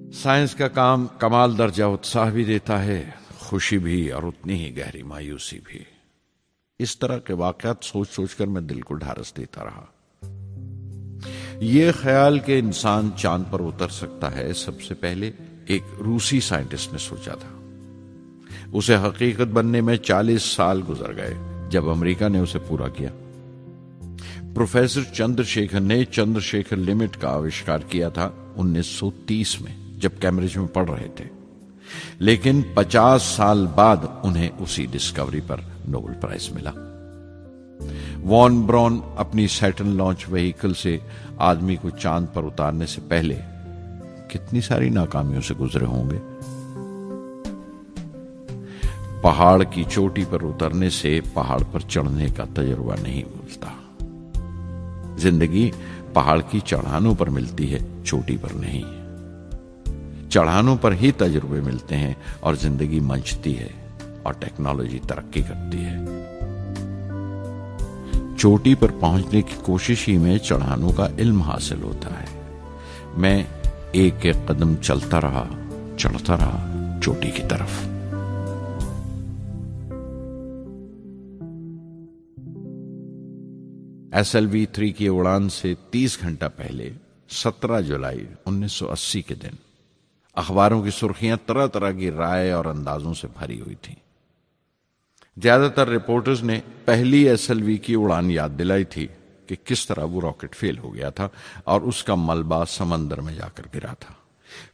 Science का काम कमाल दर्जा उत्साह भी देता है, खुशी भी और उतनी ही गहरी मायूसी भी। इस तरह के वाकयात सोच सोचकर मैं दिल को ढारस देता रहा। यह ख्याल कि इंसान चांद पर उतर सकता है सबसे पहले एक रूसी साइंटिस्ट ने सोचा था। उसे हकीकत बनने में 40 साल गुजर गए जब अमेरिका ने उसे पूरा किया। प्रोफेसर चंद्रशेखर ने चंद्रशेखर लिमिट का आविष्कार किया था 1930 में, जब कैम्ब्रिज में पढ़ रहे थे। लेकिन 50 साल बाद उन्हें उसी डिस्कवरी पर नोबेल प्राइज मिला। वॉन ब्रॉन अपनी सैटर्न लॉन्च व्हीकल से आदमी को चांद पर उतारने से पहले कितनी सारी नाकामियों से गुजरे होंगे। पहाड़ की चोटी पर उतरने से पहाड़ पर चढ़ने का तजुर्बा नहीं मिलता। जिंदगी पहाड़ की चढ़ानों पर मिलती है, चोटी पर नहीं। चढ़ानों पर ही तजुर्बे मिलते हैं और जिंदगी मंचती है और टेक्नोलॉजी तरक्की करती है। चोटी पर पहुंचने की कोशिश ही में चढ़ानों का इल्म हासिल होता है। मैं एक एक कदम चलता रहा, चढ़ता रहा चोटी की तरफ। SLV-3 की उड़ान से 30 घंटा पहले 17 जुलाई 1980 के दिन अखबारों की सुर्खियां तरह तरह की राय और अंदाजों से भरी हुई थीं। ज्यादातर रिपोर्टर्स ने पहली SLV की उड़ान याद दिलाई थी कि किस तरह वो रॉकेट फेल हो गया था और उसका मलबा समंदर में जाकर गिरा था।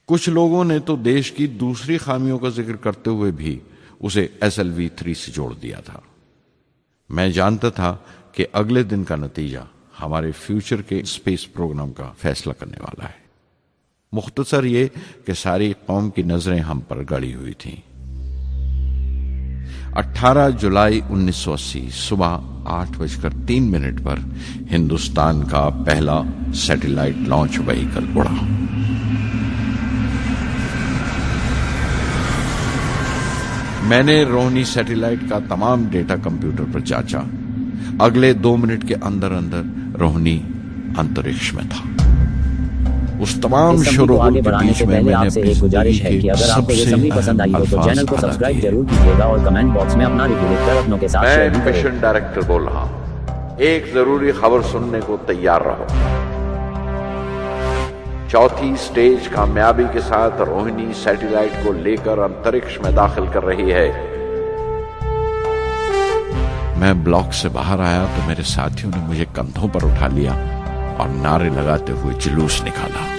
कुछ लोगों ने तो देश की दूसरी खामियों का जिक्र करते हुए भी उसे SLV-3 से जोड़ दिया था। मैं जानता था कि अगले दिन का नतीजा हमारे फ्यूचर के स्पेस प्रोग्राम का फैसला करने वाला है। मुख्तसर ये कि सारी कौम की नजरें हम पर गड़ी हुई थीं। 18 जुलाई 1980 सुबह 8:03 पर हिंदुस्तान का पहला सैटेलाइट लॉन्च व्हीकल उड़ा। मैंने रोहिणी सैटेलाइट का तमाम डेटा कंप्यूटर पर जांचा। अगले 2 मिनट के अंदर अंदर रोहिणी अंतरिक्ष में था। उस तमाम शोरगुल के बीच में मैंने अपनी गुजारिश है कि अगर आपको ये समरी पसंद आई हो तो चैनल को सब्सक्राइब जरूर कीजिएगा और कमेंट बॉक्स में अपना रिव्यू लिखकर अपनों के साथ शेयर करें। मैं मिशन डायरेक्टर बोल रहा हूं। एक जरूरी खबर सुनने को तैयार रहो। चौथी स्टेज कामयाबी के साथ रोहिणी सैटेलाइट को लेकर अंतरिक्ष में दाखिल कर रही है। मैं ब्लॉक से बाहर आया तो मेरे साथियों ने मुझे कंधों पर उठा लिया और नारे लगाते हुए जुलूस निकाला।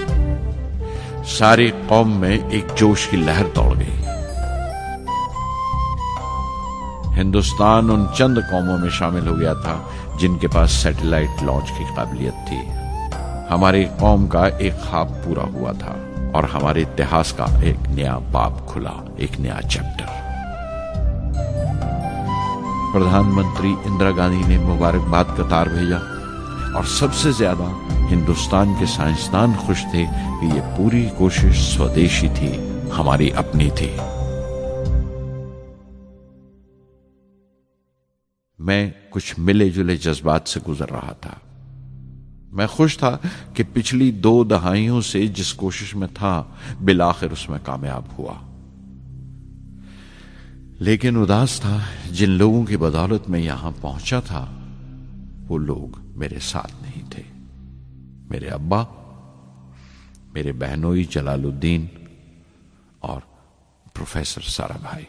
सारी कौम में एक जोश की लहर दौड़ गई। हिंदुस्तान उन चंद कौमों में शामिल हो गया था जिनके पास सैटेलाइट लॉन्च की काबिलियत थी। हमारी कौम का एक ख्वाब पूरा हुआ था और हमारे इतिहास का एक नया बाब खुला, एक नया चैप्टर। प्रधानमंत्री इंदिरा गांधी ने मुबारकबाद का तार भेजा और सबसे ज्यादा हिंदुस्तान के साइंसदान खुश थे कि ये पूरी कोशिश स्वदेशी थी, हमारी अपनी थी। मैं कुछ मिले जुले जज्बात से गुजर रहा था। मैं खुश था कि पिछली 2 दहाइयों से जिस कोशिश में था बिलाखिर उसमें कामयाब हुआ। लेकिन उदास था जिन लोगों की बदौलत में यहां पहुंचा था वो लोग मेरे साथ नहीं थे। मेरे अब्बा, मेरे बहनोई जलालुद्दीन और प्रोफेसर साराभाई।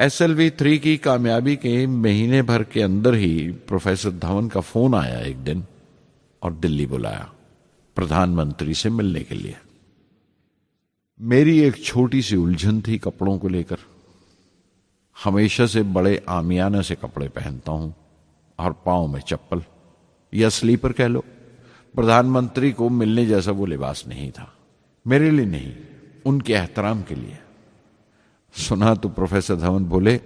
SLV-3 की कामयाबी के महीने भर के अंदर ही प्रोफेसर धवन का फोन आया एक दिन और दिल्ली बुलाया प्रधानमंत्री से मिलने के लिए। मेरी एक छोटी सी उलझन थी कपड़ों को लेकर। हमेशा से बड़े आमियाना से कपड़े पहनता हूं और पांव में चप्पल या स्लीपर कह लो। प्रधानमंत्री को मिलने जैसा वो लिबास नहीं था। मेरे लिए नहीं, उनके एहतराम के लिए। सुना तो प्रोफेसर धवन बोले,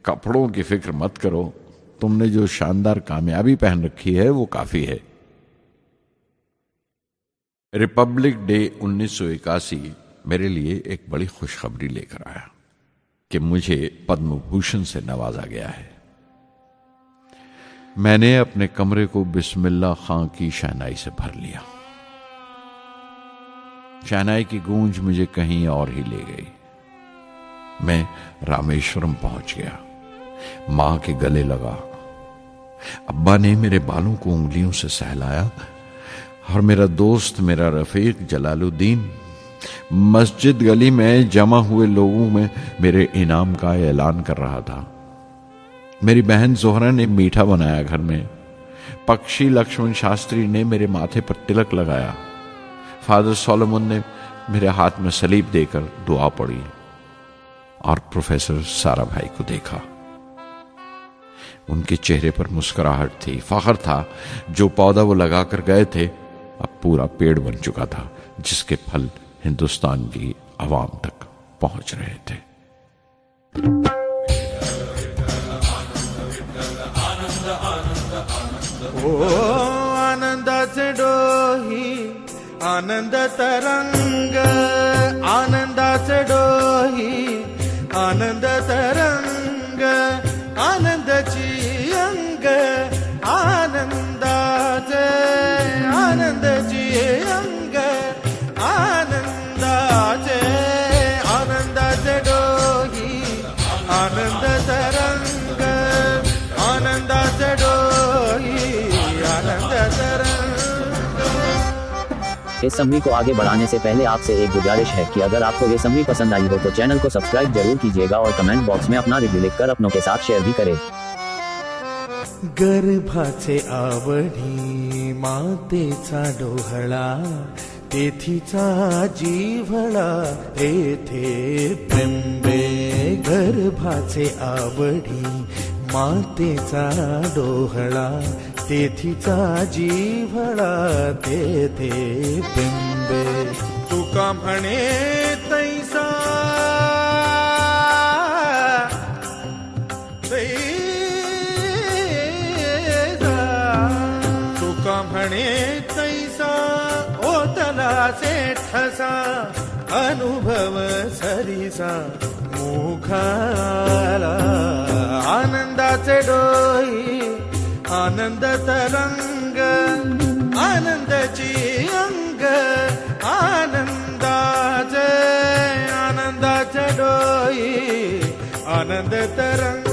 कपड़ों की फिक्र मत करो, तुमने जो शानदार कामयाबी पहन रखी है वो काफी है। रिपब्लिक डे 1981 मेरे लिए एक बड़ी खुशखबरी लेकर आया कि मुझे पद्म भूषण से नवाजा गया है। मैंने अपने कमरे को बिस्मिल्लाह खां की शहनाई से भर लिया। शहनाई की गूंज मुझे कहीं और ही ले गई। मैं रामेश्वरम पहुंच गया, मां के गले लगा। अब्बा ने मेरे बालों को उंगलियों से सहलाया और मेरा दोस्त, मेरा रफीक जलालुद्दीन मस्जिद गली में जमा हुए लोगों में मेरे इनाम का ऐलान कर रहा था। मेरी बहन जोहरा ने मीठा बनाया घर में। पक्षी लक्ष्मण शास्त्री ने मेरे माथे पर तिलक लगाया। फादर सोलोमन ने मेरे हाथ में सलीब देकर दुआ पढ़ी और प्रोफेसर सारा भाई को देखा। उनके चेहरे पर मुस्कुराहट थी, फख्र था। जो पौधा वो लगाकर गए थे अब पूरा पेड़ बन चुका था, जिसके फल हिंदुस्तान की आवाम तक पहुंच रहे थे। ओ आनंदाचे डोही आनंद तरंग, आनंदाचे डोही आनंद तरंग, आनंदाची अंग, आनंदाचे आनंदाची अंग, आनंदाचे आनंदाचे डोही आनंद तरंग, आनंदाचे डोही आनंद तरंग। इस समरी को आगे बढ़ाने से पहले आपसे एक गुजारिश है कि अगर आपको ये समरी पसंद आई हो तो चैनल को सब्सक्राइब जरूर कीजिएगा और कमेंट बॉक्स में अपना रिव्यू लिखकर अपनों के साथ शेयर भी करें। गर्भाचे आवडी मातेचा डोहळा, तेथीचा जीवळा तेथे बिंबे। गर्भाचे आवडी मातेचा डोहळा, तेथीचा जीवळा तेथे बिंबे। तुका म्हणे तैसा तुका म्हणे तैसा ओतला ठसा, अनुभव सरीसा मुखाला। आनंदाचे डोही आनंद तरंग, आनंदाची अंग, आनंदाचे आनंदाचे डोही आनंद तरंग।